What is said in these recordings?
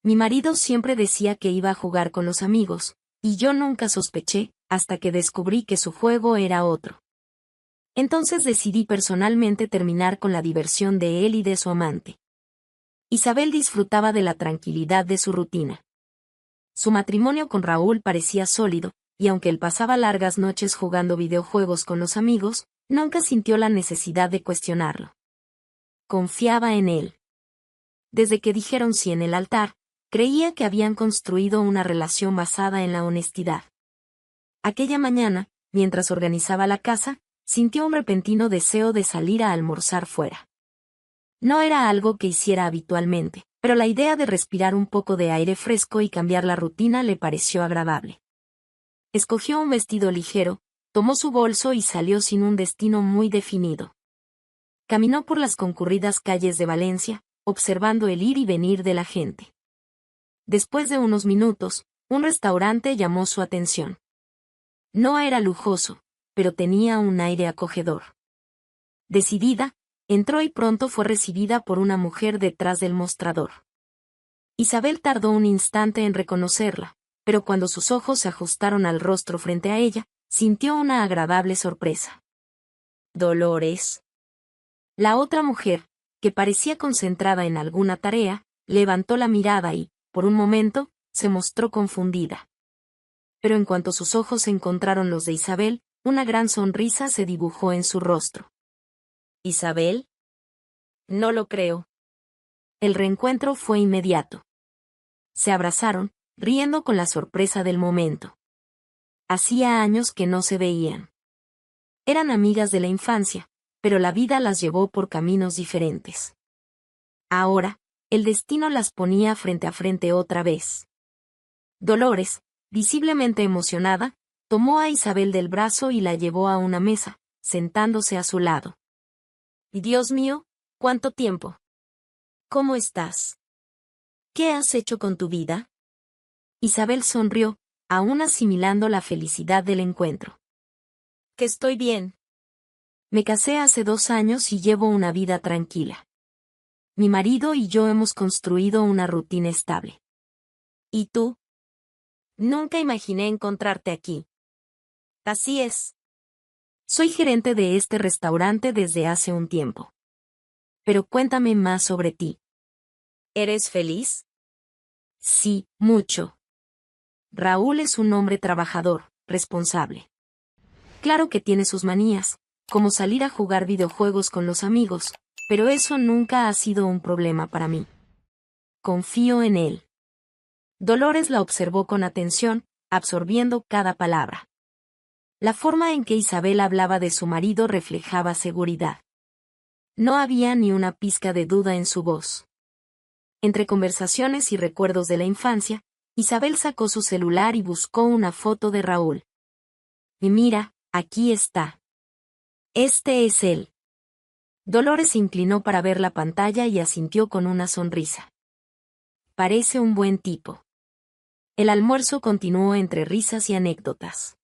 Mi marido siempre decía que iba a jugar con los amigos, y yo nunca sospeché, hasta que descubrí que su juego era otro. Entonces decidí personalmente terminar con la diversión de él y de su amante. Isabel disfrutaba de la tranquilidad de su rutina. Su matrimonio con Raúl parecía sólido, y aunque él pasaba largas noches jugando videojuegos con los amigos, nunca sintió la necesidad de cuestionarlo. Confiaba en él. Desde que dijeron sí en el altar, creía que habían construido una relación basada en la honestidad. Aquella mañana, mientras organizaba la casa, sintió un repentino deseo de salir a almorzar fuera. No era algo que hiciera habitualmente, pero la idea de respirar un poco de aire fresco y cambiar la rutina le pareció agradable. Escogió un vestido ligero, tomó su bolso y salió sin un destino muy definido. Caminó por las concurridas calles de Valencia, observando el ir y venir de la gente. Después de unos minutos, un restaurante llamó su atención. No era lujoso, pero tenía un aire acogedor. Decidida, entró y pronto fue recibida por una mujer detrás del mostrador. Isabel tardó un instante en reconocerla, pero cuando sus ojos se ajustaron al rostro frente a ella, sintió una agradable sorpresa. Dolores. La otra mujer, que parecía concentrada en alguna tarea, levantó la mirada y, por un momento, se mostró confundida. Pero en cuanto sus ojos encontraron los de Isabel, una gran sonrisa se dibujó en su rostro. ¿Isabel? No lo creo. El reencuentro fue inmediato. Se abrazaron, riendo con la sorpresa del momento. Hacía años que no se veían. Eran amigas de la infancia, pero la vida las llevó por caminos diferentes. Ahora, el destino las ponía frente a frente otra vez. Dolores, visiblemente emocionada, tomó a Isabel del brazo y la llevó a una mesa, sentándose a su lado. Dios mío, ¿cuánto tiempo? ¿Cómo estás? ¿Qué has hecho con tu vida? Isabel sonrió, aún asimilando la felicidad del encuentro. Que estoy bien. Me casé hace 2 años y llevo una vida tranquila. Mi marido y yo hemos construido una rutina estable. ¿Y tú? Nunca imaginé encontrarte aquí. Así es. Soy gerente de este restaurante desde hace un tiempo. Pero cuéntame más sobre ti. ¿Eres feliz? Sí, mucho. Raúl es un hombre trabajador, responsable. Claro que tiene sus manías, como salir a jugar videojuegos con los amigos, pero eso nunca ha sido un problema para mí. Confío en él. Dolores la observó con atención, absorbiendo cada palabra. La forma en que Isabel hablaba de su marido reflejaba seguridad. No había ni una pizca de duda en su voz. Entre conversaciones y recuerdos de la infancia, Isabel sacó su celular y buscó una foto de Raúl. Y mira, aquí está. Este es él. Dolores se inclinó para ver la pantalla y asintió con una sonrisa. Parece un buen tipo. El almuerzo continuó entre risas y anécdotas.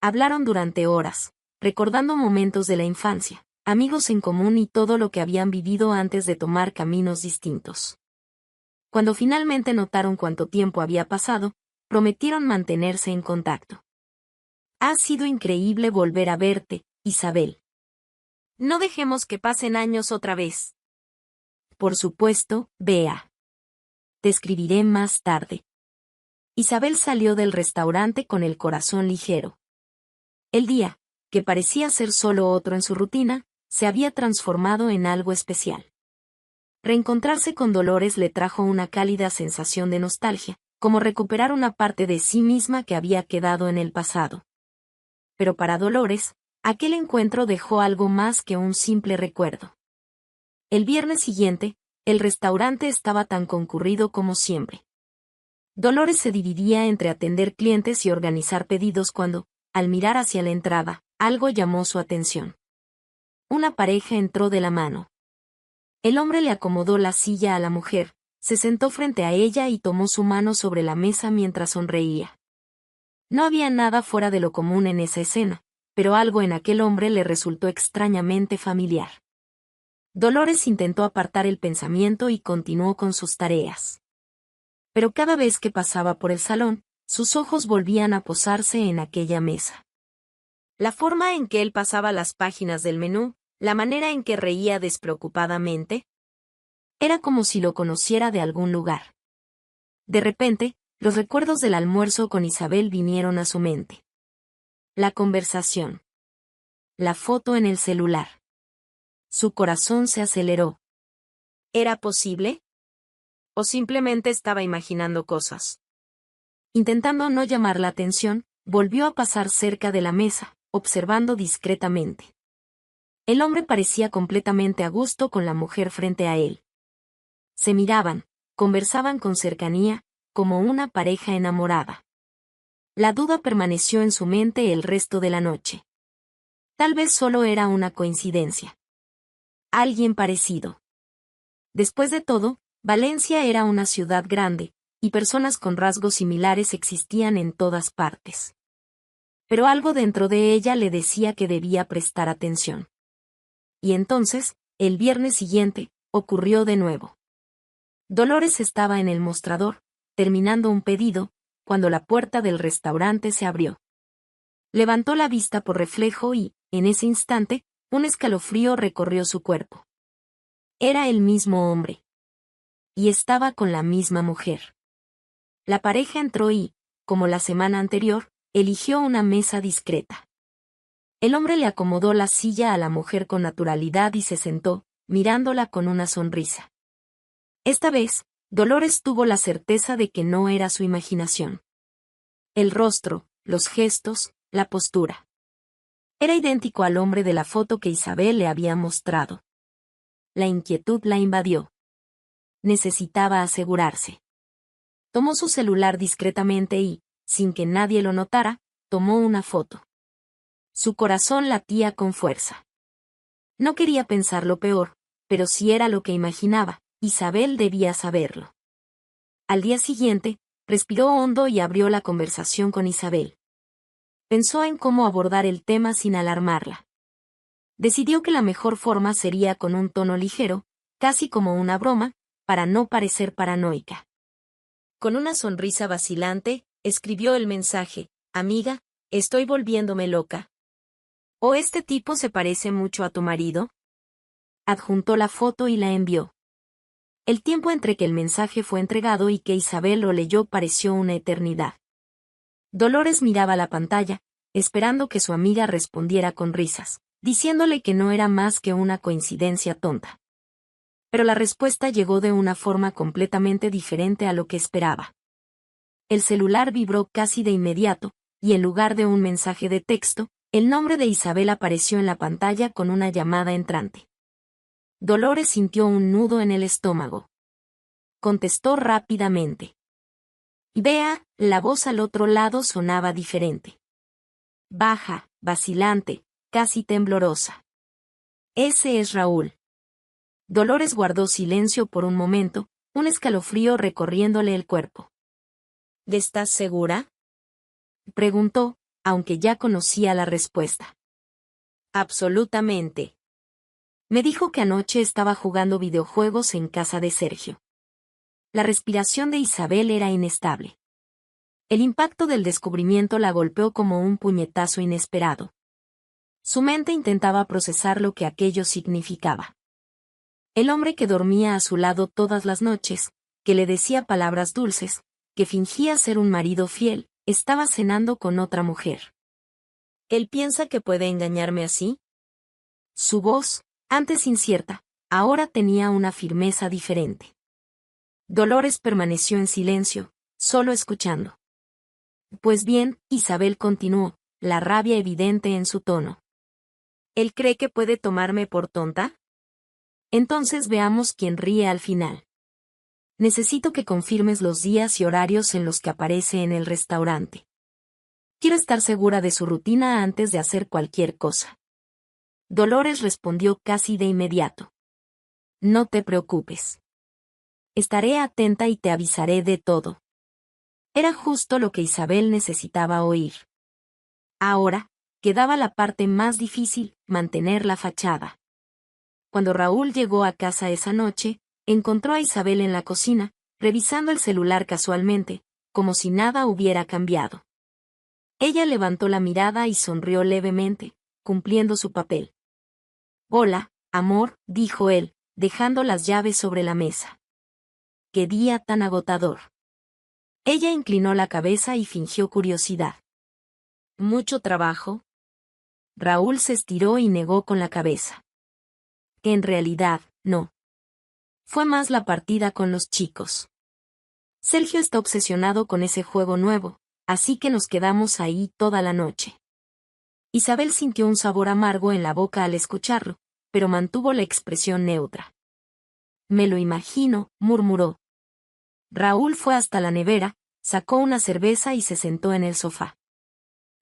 Hablaron durante horas, recordando momentos de la infancia, amigos en común y todo lo que habían vivido antes de tomar caminos distintos. Cuando finalmente notaron cuánto tiempo había pasado, prometieron mantenerse en contacto. Ha sido increíble volver a verte, Isabel. No dejemos que pasen años otra vez. Por supuesto, Bea. Te escribiré más tarde. Isabel salió del restaurante con el corazón ligero. El día, que parecía ser solo otro en su rutina, se había transformado en algo especial. Reencontrarse con Dolores le trajo una cálida sensación de nostalgia, como recuperar una parte de sí misma que había quedado en el pasado. Pero para Dolores, aquel encuentro dejó algo más que un simple recuerdo. El viernes siguiente, el restaurante estaba tan concurrido como siempre. Dolores se dividía entre atender clientes y organizar pedidos cuando, al mirar hacia la entrada, algo llamó su atención. Una pareja entró de la mano. El hombre le acomodó la silla a la mujer, se sentó frente a ella y tomó su mano sobre la mesa mientras sonreía. No había nada fuera de lo común en esa escena, pero algo en aquel hombre le resultó extrañamente familiar. Dolores intentó apartar el pensamiento y continuó con sus tareas. Pero cada vez que pasaba por el salón, sus ojos volvían a posarse en aquella mesa. La forma en que él pasaba las páginas del menú, la manera en que reía despreocupadamente, era como si lo conociera de algún lugar. De repente, los recuerdos del almuerzo con Isabel vinieron a su mente. La conversación. La foto en el celular. Su corazón se aceleró. ¿Era posible? ¿O simplemente estaba imaginando cosas? Intentando no llamar la atención, volvió a pasar cerca de la mesa, observando discretamente. El hombre parecía completamente a gusto con la mujer frente a él. Se miraban, conversaban con cercanía, como una pareja enamorada. La duda permaneció en su mente el resto de la noche. Tal vez solo era una coincidencia. Alguien parecido. Después de todo, Valencia era una ciudad grande, y personas con rasgos similares existían en todas partes. Pero algo dentro de ella le decía que debía prestar atención. Y entonces, el viernes siguiente, ocurrió de nuevo. Dolores estaba en el mostrador, terminando un pedido, cuando la puerta del restaurante se abrió. Levantó la vista por reflejo y, en ese instante, un escalofrío recorrió su cuerpo. Era el mismo hombre. Y estaba con la misma mujer. La pareja entró y, como la semana anterior, eligió una mesa discreta. El hombre le acomodó la silla a la mujer con naturalidad y se sentó, mirándola con una sonrisa. Esta vez, Dolores tuvo la certeza de que no era su imaginación. El rostro, los gestos, la postura. Era idéntico al hombre de la foto que Isabel le había mostrado. La inquietud la invadió. Necesitaba asegurarse. Tomó su celular discretamente y, sin que nadie lo notara, tomó una foto. Su corazón latía con fuerza. No quería pensar lo peor, pero si era lo que imaginaba, Isabel debía saberlo. Al día siguiente, respiró hondo y abrió la conversación con Isabel. Pensó en cómo abordar el tema sin alarmarla. Decidió que la mejor forma sería con un tono ligero, casi como una broma, para no parecer paranoica. Con una sonrisa vacilante, escribió el mensaje: «Amiga, estoy volviéndome loca». «¿O este tipo se parece mucho a tu marido?». Adjuntó la foto y la envió. El tiempo entre que el mensaje fue entregado y que Isabel lo leyó pareció una eternidad. Dolores miraba la pantalla, esperando que su amiga respondiera con risas, diciéndole que no era más que una coincidencia tonta. Pero la respuesta llegó de una forma completamente diferente a lo que esperaba. El celular vibró casi de inmediato, y en lugar de un mensaje de texto, el nombre de Isabel apareció en la pantalla con una llamada entrante. Dolores sintió un nudo en el estómago. Contestó rápidamente. Vea, la voz al otro lado sonaba diferente. Baja, vacilante, casi temblorosa. Ese es Raúl. Dolores guardó silencio por un momento, un escalofrío recorriéndole el cuerpo. ¿Estás segura?, preguntó, aunque ya conocía la respuesta. Absolutamente. Me dijo que anoche estaba jugando videojuegos en casa de Sergio. La respiración de Isabel era inestable. El impacto del descubrimiento la golpeó como un puñetazo inesperado. Su mente intentaba procesar lo que aquello significaba. El hombre que dormía a su lado todas las noches, que le decía palabras dulces, que fingía ser un marido fiel, estaba cenando con otra mujer. ¿Él piensa que puede engañarme así? Su voz, antes incierta, ahora tenía una firmeza diferente. Dolores permaneció en silencio, solo escuchando. Pues bien, Isabel continuó, la rabia evidente en su tono. ¿Él cree que puede tomarme por tonta? Entonces veamos quién ríe al final. Necesito que confirmes los días y horarios en los que aparece en el restaurante. Quiero estar segura de su rutina antes de hacer cualquier cosa. Dolores respondió casi de inmediato. No te preocupes. Estaré atenta y te avisaré de todo. Era justo lo que Isabel necesitaba oír. Ahora, quedaba la parte más difícil, mantener la fachada. Cuando Raúl llegó a casa esa noche, encontró a Isabel en la cocina, revisando el celular casualmente, como si nada hubiera cambiado. Ella levantó la mirada y sonrió levemente, cumpliendo su papel. «Hola, amor», dijo él, dejando las llaves sobre la mesa. «Qué día tan agotador». Ella inclinó la cabeza y fingió curiosidad. «¿Mucho trabajo?». Raúl se estiró y negó con la cabeza. En realidad, no. Fue más la partida con los chicos. Sergio está obsesionado con ese juego nuevo, así que nos quedamos ahí toda la noche. Isabel sintió un sabor amargo en la boca al escucharlo, pero mantuvo la expresión neutra. «Me lo imagino», murmuró. Raúl fue hasta la nevera, sacó una cerveza y se sentó en el sofá.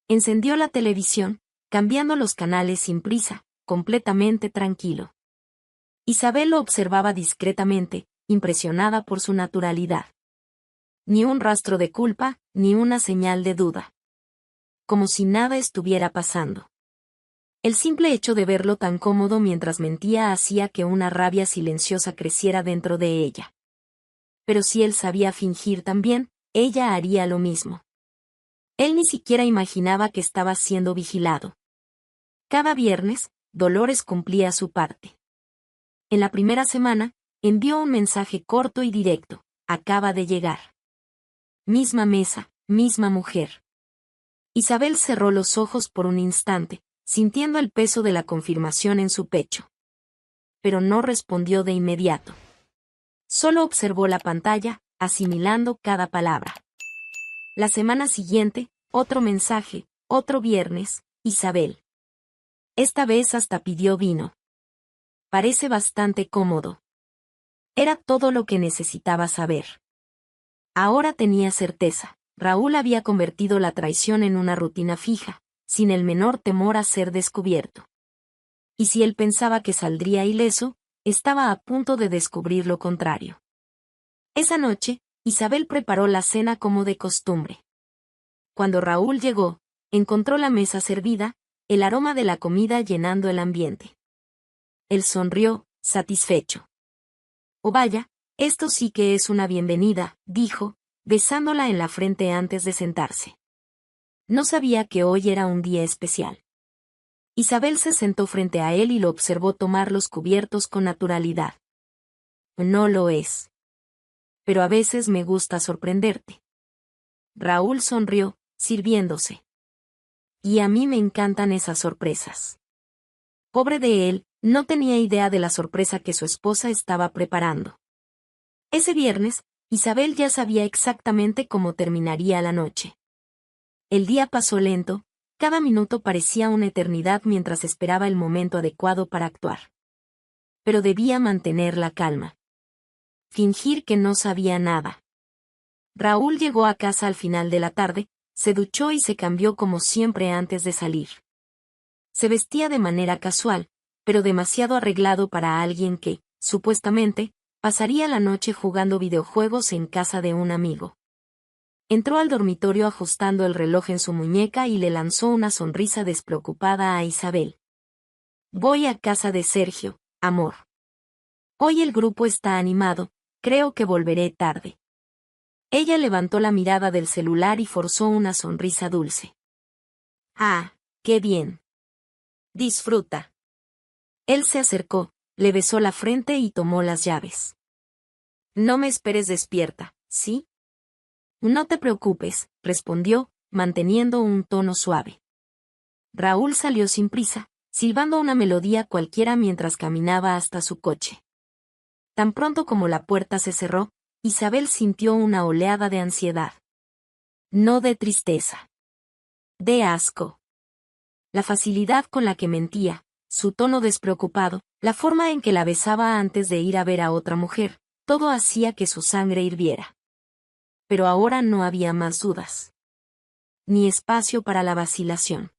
Encendió la televisión, cambiando los canales sin prisa, completamente tranquilo. Isabel lo observaba discretamente, impresionada por su naturalidad. Ni un rastro de culpa, ni una señal de duda. Como si nada estuviera pasando. El simple hecho de verlo tan cómodo mientras mentía hacía que una rabia silenciosa creciera dentro de ella. Pero si él sabía fingir también, ella haría lo mismo. Él ni siquiera imaginaba que estaba siendo vigilado. Cada viernes, Dolores cumplía su parte. En la primera semana, envió un mensaje corto y directo: «Acaba de llegar». Misma mesa, misma mujer. Isabel cerró los ojos por un instante, sintiendo el peso de la confirmación en su pecho. Pero no respondió de inmediato. Solo observó la pantalla, asimilando cada palabra. La semana siguiente, otro mensaje, otro viernes: «Isabel». Esta vez hasta pidió vino. «Parece bastante cómodo». Era todo lo que necesitaba saber. Ahora tenía certeza. Raúl había convertido la traición en una rutina fija, sin el menor temor a ser descubierto. Y si él pensaba que saldría ileso, estaba a punto de descubrir lo contrario. Esa noche, Isabel preparó la cena como de costumbre. Cuando Raúl llegó, encontró la mesa servida, el aroma de la comida llenando el ambiente. Él sonrió, satisfecho. «Oh vaya, esto sí que es una bienvenida», dijo, besándola en la frente antes de sentarse. No sabía que hoy era un día especial. Isabel se sentó frente a él y lo observó tomar los cubiertos con naturalidad. «No lo es. Pero a veces me gusta sorprenderte». Raúl sonrió, sirviéndose. «Y a mí me encantan esas sorpresas». Pobre de él, no tenía idea de la sorpresa que su esposa estaba preparando. Ese viernes, Isabel ya sabía exactamente cómo terminaría la noche. El día pasó lento, cada minuto parecía una eternidad mientras esperaba el momento adecuado para actuar. Pero debía mantener la calma. Fingir que no sabía nada. Raúl llegó a casa al final de la tarde, se duchó y se cambió como siempre antes de salir. Se vestía de manera casual, pero demasiado arreglado para alguien que, supuestamente, pasaría la noche jugando videojuegos en casa de un amigo. Entró al dormitorio ajustando el reloj en su muñeca y le lanzó una sonrisa despreocupada a Isabel. «Voy a casa de Sergio, amor. Hoy el grupo está animado, creo que volveré tarde». Ella levantó la mirada del celular y forzó una sonrisa dulce. «Ah, qué bien. Disfruta». Él se acercó, le besó la frente y tomó las llaves. «No me esperes despierta, ¿sí?». «No te preocupes», respondió, manteniendo un tono suave. Raúl salió sin prisa, silbando una melodía cualquiera mientras caminaba hasta su coche. Tan pronto como la puerta se cerró, Isabel sintió una oleada de ansiedad. No de tristeza. De asco. La facilidad con la que mentía, su tono despreocupado, la forma en que la besaba antes de ir a ver a otra mujer, todo hacía que su sangre hirviera. Pero ahora no había más dudas. Ni espacio para la vacilación.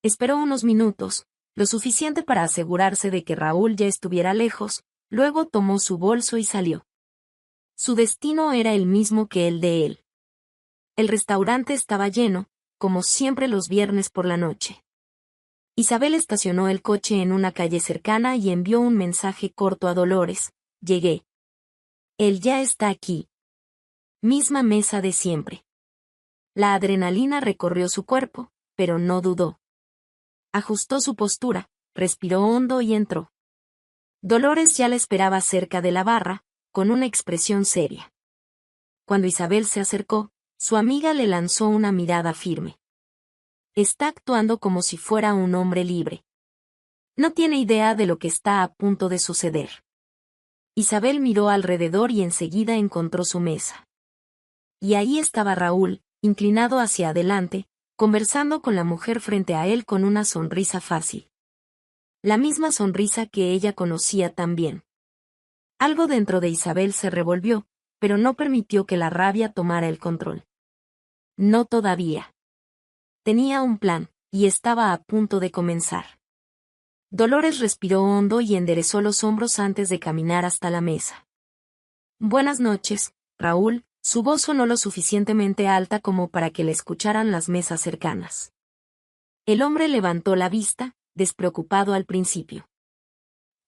Esperó unos minutos, lo suficiente para asegurarse de que Raúl ya estuviera lejos, luego tomó su bolso y salió. Su destino era el mismo que el de él. El restaurante estaba lleno, como siempre los viernes por la noche. Isabel estacionó el coche en una calle cercana y envió un mensaje corto a Dolores: «Llegué». Él ya está aquí. Misma mesa de siempre. La adrenalina recorrió su cuerpo, pero no dudó. Ajustó su postura, respiró hondo y entró. Dolores ya la esperaba cerca de la barra, con una expresión seria. Cuando Isabel se acercó, su amiga le lanzó una mirada firme. Está actuando como si fuera un hombre libre. No tiene idea de lo que está a punto de suceder. Isabel miró alrededor y enseguida encontró su mesa. Y ahí estaba Raúl, inclinado hacia adelante, conversando con la mujer frente a él con una sonrisa fácil. La misma sonrisa que ella conocía tan bien. Algo dentro de Isabel se revolvió, pero no permitió que la rabia tomara el control. No todavía. Tenía un plan, y estaba a punto de comenzar. Dolores respiró hondo y enderezó los hombros antes de caminar hasta la mesa. Buenas noches, Raúl. Su voz sonó lo suficientemente alta como para que le escucharan las mesas cercanas. El hombre levantó la vista, despreocupado al principio.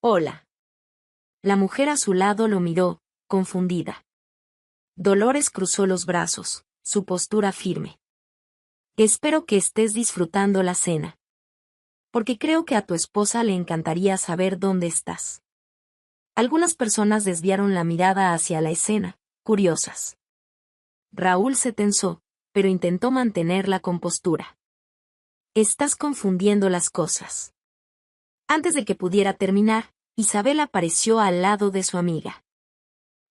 Hola. La mujer a su lado lo miró, confundida. Dolores cruzó los brazos, su postura firme. Espero que estés disfrutando la cena. Porque creo que a tu esposa le encantaría saber dónde estás. Algunas personas desviaron la mirada hacia la escena, curiosas. Raúl se tensó, pero intentó mantener la compostura. Estás confundiendo las cosas. Antes de que pudiera terminar, Isabel apareció al lado de su amiga.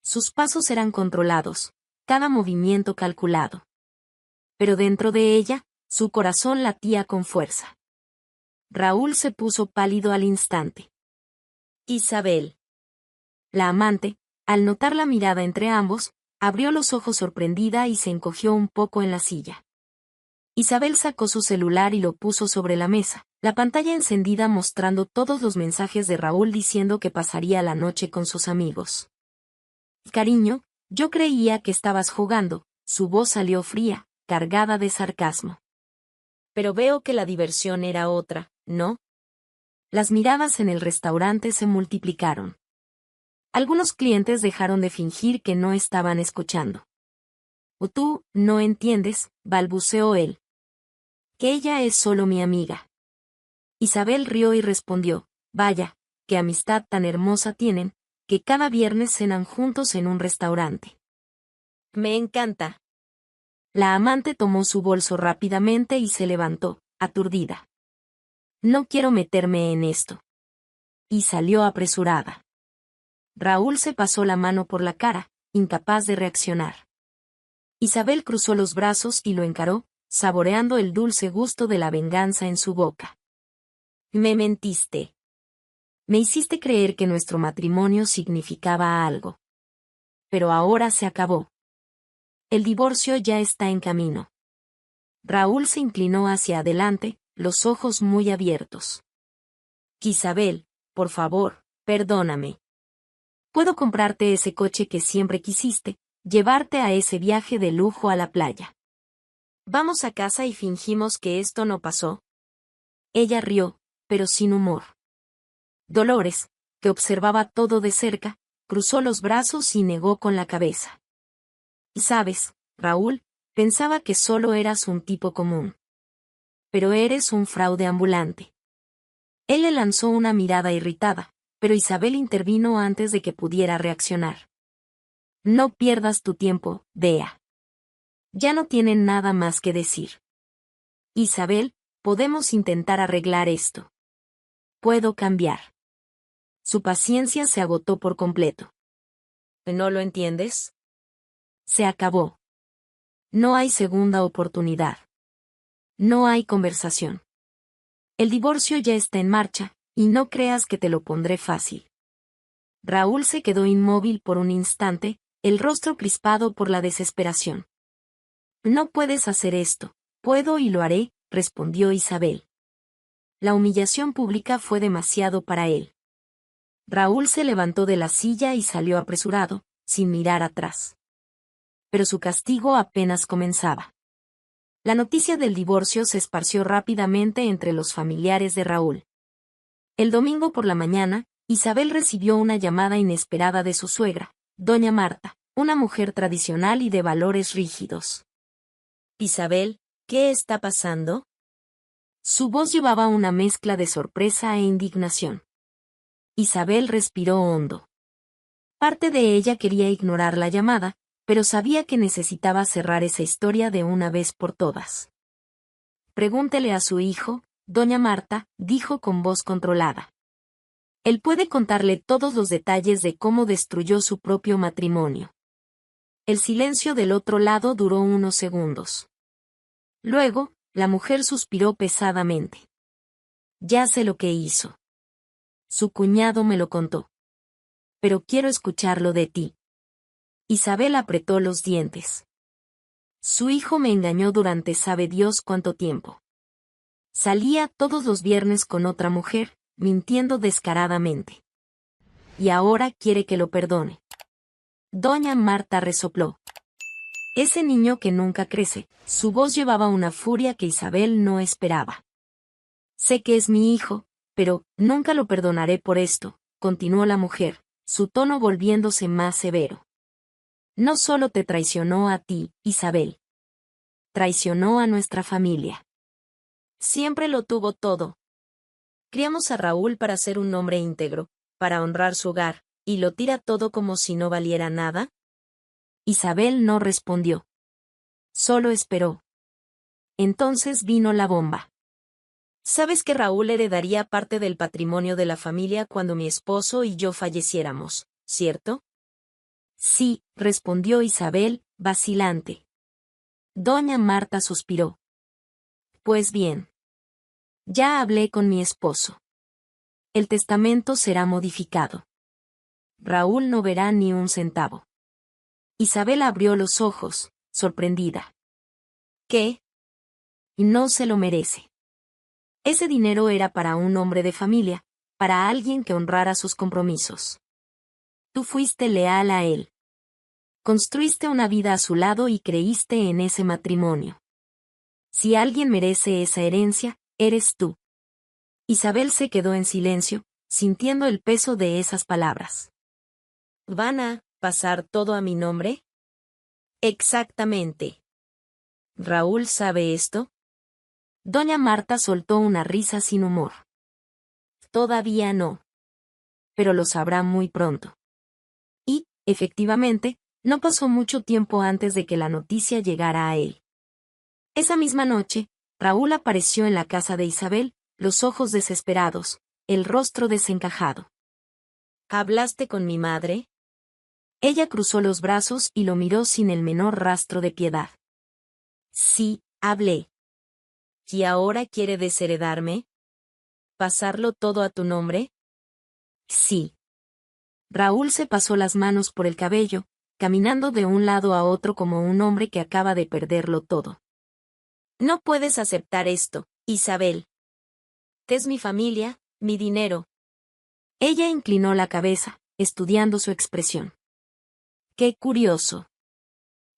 Sus pasos eran controlados, cada movimiento calculado. Pero dentro de ella, su corazón latía con fuerza. Raúl se puso pálido al instante. Isabel. La amante, al notar la mirada entre ambos, abrió los ojos sorprendida y se encogió un poco en la silla. Isabel sacó su celular y lo puso sobre la mesa, la pantalla encendida mostrando todos los mensajes de Raúl diciendo que pasaría la noche con sus amigos. Cariño, yo creía que estabas jugando, su voz salió fría, cargada de sarcasmo. Pero veo que la diversión era otra, ¿no? Las miradas en el restaurante se multiplicaron. Algunos clientes dejaron de fingir que no estaban escuchando. «O tú, no entiendes», balbuceó él. «Que ella es solo mi amiga». Isabel rió y respondió, «Vaya, qué amistad tan hermosa tienen, que cada viernes cenan juntos en un restaurante». «Me encanta». La amante tomó su bolso rápidamente y se levantó, aturdida. «No quiero meterme en esto». Y salió apresurada. Raúl se pasó la mano por la cara, incapaz de reaccionar. Isabel cruzó los brazos y lo encaró, saboreando el dulce gusto de la venganza en su boca. «Me mentiste. Me hiciste creer que nuestro matrimonio significaba algo. Pero ahora se acabó. El divorcio ya está en camino». Raúl se inclinó hacia adelante, los ojos muy abiertos. «Isabel, por favor, perdóname. Puedo comprarte ese coche que siempre quisiste, llevarte a ese viaje de lujo a la playa. Vamos a casa y fingimos que esto no pasó». Ella rió, pero sin humor. Dolores, que observaba todo de cerca, cruzó los brazos y negó con la cabeza. «Sabes, Raúl, pensaba que solo eras un tipo común. Pero eres un fraude ambulante». Él le lanzó una mirada irritada, pero Isabel intervino antes de que pudiera reaccionar. «No pierdas tu tiempo, Bea. Ya no tienen nada más que decir. Isabel, podemos intentar arreglar esto. Puedo cambiar». Su paciencia se agotó por completo. ¿No lo entiendes? Se acabó. No hay segunda oportunidad. No hay conversación. El divorcio ya está en marcha, y no creas que te lo pondré fácil. Raúl se quedó inmóvil por un instante, el rostro crispado por la desesperación. «No puedes hacer esto». «Puedo y lo haré», respondió Isabel. La humillación pública fue demasiado para él. Raúl se levantó de la silla y salió apresurado, sin mirar atrás. Pero su castigo apenas comenzaba. La noticia del divorcio se esparció rápidamente entre los familiares de Raúl. El domingo por la mañana, Isabel recibió una llamada inesperada de su suegra, doña Marta, una mujer tradicional y de valores rígidos. Isabel, ¿qué está pasando? Su voz llevaba una mezcla de sorpresa e indignación. Isabel respiró hondo. Parte de ella quería ignorar la llamada, pero sabía que necesitaba cerrar esa historia de una vez por todas. Pregúntele a su hijo, doña Marta, dijo con voz controlada. Él puede contarle todos los detalles de cómo destruyó su propio matrimonio. El silencio del otro lado duró unos segundos. Luego, la mujer suspiró pesadamente. Ya sé lo que hizo. Su cuñado me lo contó. Pero quiero escucharlo de ti. Isabel apretó los dientes. Su hijo me engañó durante sabe Dios cuánto tiempo. Salía todos los viernes con otra mujer, mintiendo descaradamente. Y ahora quiere que lo perdone. Doña Marta resopló. Ese niño que nunca crece, su voz llevaba una furia que Isabel no esperaba. Sé que es mi hijo, pero nunca lo perdonaré por esto, continuó la mujer, su tono volviéndose más severo. No solo te traicionó a ti, Isabel. Traicionó a nuestra familia. Siempre lo tuvo todo. Criamos a Raúl para ser un hombre íntegro, para honrar su hogar, y lo tira todo como si no valiera nada. Isabel no respondió. Solo esperó. Entonces vino la bomba. Sabes que Raúl heredaría parte del patrimonio de la familia cuando mi esposo y yo falleciéramos, ¿cierto? Sí, respondió Isabel, vacilante. Doña Marta suspiró. Pues bien. Ya hablé con mi esposo. El testamento será modificado. Raúl no verá ni un centavo. Isabel abrió los ojos, sorprendida. ¿Qué? No se lo merece. Ese dinero era para un hombre de familia, para alguien que honrara sus compromisos. Tú fuiste leal a él. Construiste una vida a su lado y creíste en ese matrimonio. Si alguien merece esa herencia, eres tú. Isabel se quedó en silencio, sintiendo el peso de esas palabras. ¿Van a pasar todo a mi nombre? Exactamente. ¿Raúl sabe esto? Doña Marta soltó una risa sin humor. Todavía no. Pero lo sabrá muy pronto. Y, efectivamente, no pasó mucho tiempo antes de que la noticia llegara a él. Esa misma noche, Raúl apareció en la casa de Isabel, los ojos desesperados, el rostro desencajado. ¿Hablaste con mi madre? Ella cruzó los brazos y lo miró sin el menor rastro de piedad. Sí, hablé. ¿Y ahora quiere desheredarme? ¿Pasarlo todo a tu nombre? Sí. Raúl se pasó las manos por el cabello, caminando de un lado a otro como un hombre que acaba de perderlo todo. No puedes aceptar esto, Isabel. Es mi familia, mi dinero. Ella inclinó la cabeza, estudiando su expresión. Qué curioso.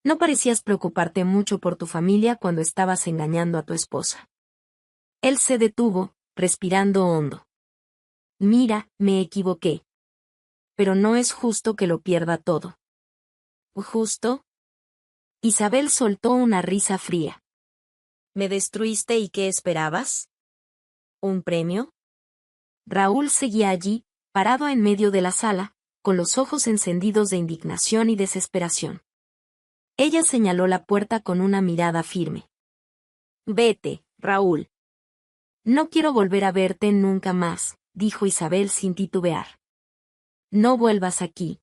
No parecías preocuparte mucho por tu familia cuando estabas engañando a tu esposa. Él se detuvo, respirando hondo. Mira, me equivoqué. Pero no es justo que lo pierda todo. ¿Justo? Isabel soltó una risa fría. ¿Me destruiste y qué esperabas? ¿Un premio? Raúl seguía allí, parado en medio de la sala, con los ojos encendidos de indignación y desesperación. Ella señaló la puerta con una mirada firme. Vete, Raúl. No quiero volver a verte nunca más, dijo Isabel sin titubear. No vuelvas aquí.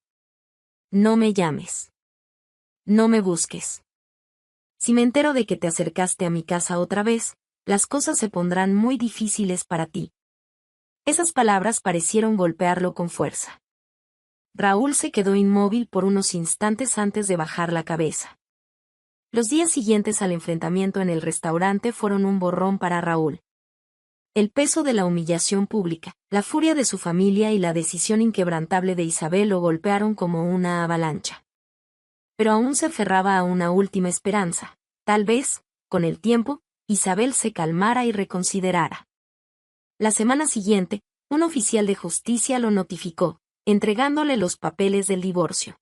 No me llames. No me busques. Si me entero de que te acercaste a mi casa otra vez, las cosas se pondrán muy difíciles para ti. Esas palabras parecieron golpearlo con fuerza. Raúl se quedó inmóvil por unos instantes antes de bajar la cabeza. Los días siguientes al enfrentamiento en el restaurante fueron un borrón para Raúl. El peso de la humillación pública, la furia de su familia y la decisión inquebrantable de Isabel lo golpearon como una avalancha. Pero aún se aferraba a una última esperanza. Tal vez, con el tiempo, Isabel se calmara y reconsiderara. La semana siguiente, un oficial de justicia lo notificó, entregándole los papeles del divorcio.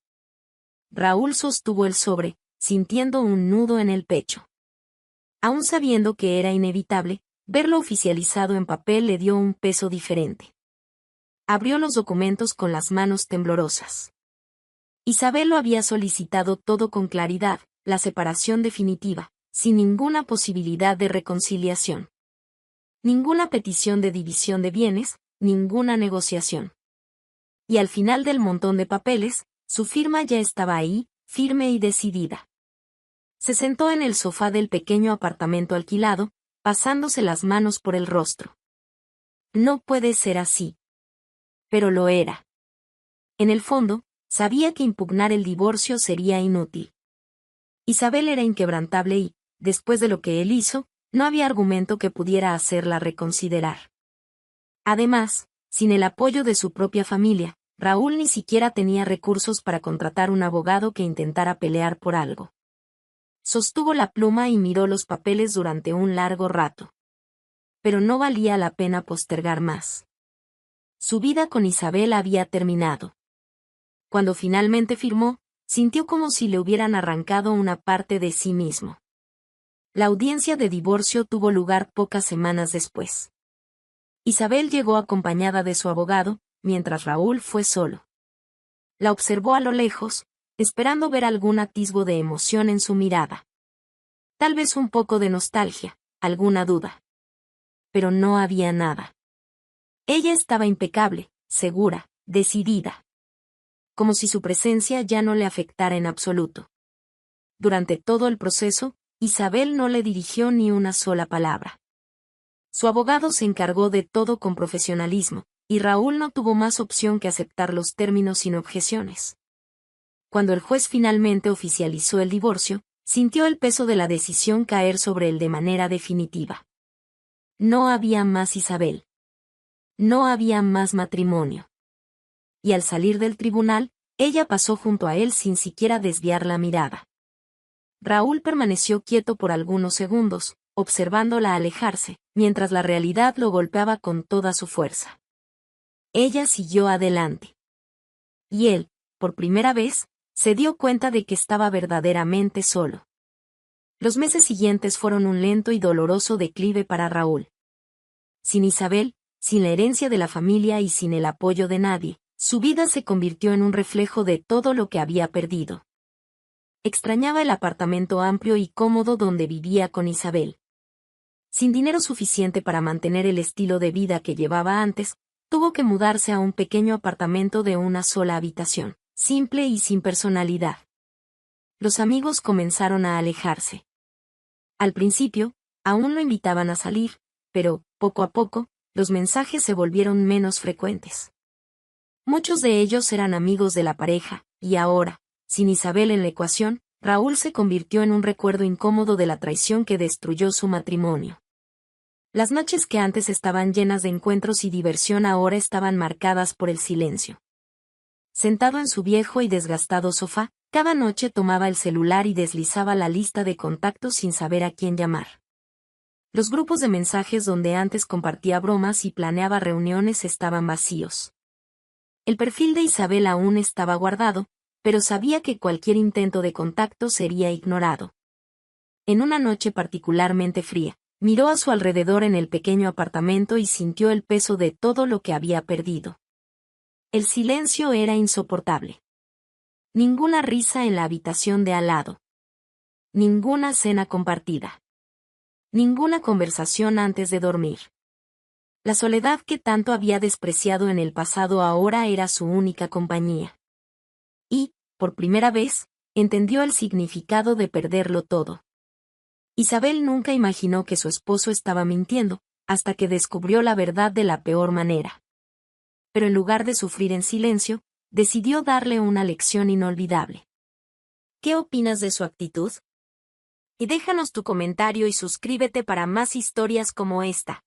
Raúl sostuvo el sobre, sintiendo un nudo en el pecho. Aún sabiendo que era inevitable, verlo oficializado en papel le dio un peso diferente. Abrió los documentos con las manos temblorosas. Isabel lo había solicitado todo con claridad, la separación definitiva, sin ninguna posibilidad de reconciliación. Ninguna petición de división de bienes, ninguna negociación. Y al final del montón de papeles, su firma ya estaba ahí, firme y decidida. Se sentó en el sofá del pequeño apartamento alquilado, pasándose las manos por el rostro. No puede ser así. Pero lo era. En el fondo, sabía que impugnar el divorcio sería inútil. Isabel era inquebrantable y, después de lo que él hizo, no había argumento que pudiera hacerla reconsiderar. Además, sin el apoyo de su propia familia, Raúl ni siquiera tenía recursos para contratar un abogado que intentara pelear por algo. Sostuvo la pluma y miró los papeles durante un largo rato. Pero no valía la pena postergar más. Su vida con Isabel había terminado. Cuando finalmente firmó, sintió como si le hubieran arrancado una parte de sí mismo. La audiencia de divorcio tuvo lugar pocas semanas después. Isabel llegó acompañada de su abogado, mientras Raúl fue solo. La observó a lo lejos, esperando ver algún atisbo de emoción en su mirada. Tal vez un poco de nostalgia, alguna duda. Pero no había nada. Ella estaba impecable, segura, decidida. Como si su presencia ya no le afectara en absoluto. Durante todo el proceso, Isabel no le dirigió ni una sola palabra. Su abogado se encargó de todo con profesionalismo, y Raúl no tuvo más opción que aceptar los términos sin objeciones. Cuando el juez finalmente oficializó el divorcio, sintió el peso de la decisión caer sobre él de manera definitiva. No había más Isabel. No había más matrimonio. Y al salir del tribunal, ella pasó junto a él sin siquiera desviar la mirada. Raúl permaneció quieto por algunos segundos, observándola alejarse, mientras la realidad lo golpeaba con toda su fuerza. Ella siguió adelante. Y él, por primera vez, se dio cuenta de que estaba verdaderamente solo. Los meses siguientes fueron un lento y doloroso declive para Raúl. Sin Isabel, sin la herencia de la familia y sin el apoyo de nadie, su vida se convirtió en un reflejo de todo lo que había perdido. Extrañaba el apartamento amplio y cómodo donde vivía con Isabel. Sin dinero suficiente para mantener el estilo de vida que llevaba antes, tuvo que mudarse a un pequeño apartamento de una sola habitación, simple y sin personalidad. Los amigos comenzaron a alejarse. Al principio, aún lo invitaban a salir, pero, poco a poco, los mensajes se volvieron menos frecuentes. Muchos de ellos eran amigos de la pareja, y ahora, sin Isabel en la ecuación, Raúl se convirtió en un recuerdo incómodo de la traición que destruyó su matrimonio. Las noches que antes estaban llenas de encuentros y diversión ahora estaban marcadas por el silencio. Sentado en su viejo y desgastado sofá, cada noche tomaba el celular y deslizaba la lista de contactos sin saber a quién llamar. Los grupos de mensajes donde antes compartía bromas y planeaba reuniones estaban vacíos. El perfil de Isabel aún estaba guardado, pero sabía que cualquier intento de contacto sería ignorado. En una noche particularmente fría, miró a su alrededor en el pequeño apartamento y sintió el peso de todo lo que había perdido. El silencio era insoportable. Ninguna risa en la habitación de al lado. Ninguna cena compartida. Ninguna conversación antes de dormir. La soledad que tanto había despreciado en el pasado ahora era su única compañía. Y, por primera vez, entendió el significado de perderlo todo. Isabel nunca imaginó que su esposo estaba mintiendo, hasta que descubrió la verdad de la peor manera. Pero en lugar de sufrir en silencio, decidió darle una lección inolvidable. ¿Qué opinas de su actitud? Y déjanos tu comentario y suscríbete para más historias como esta.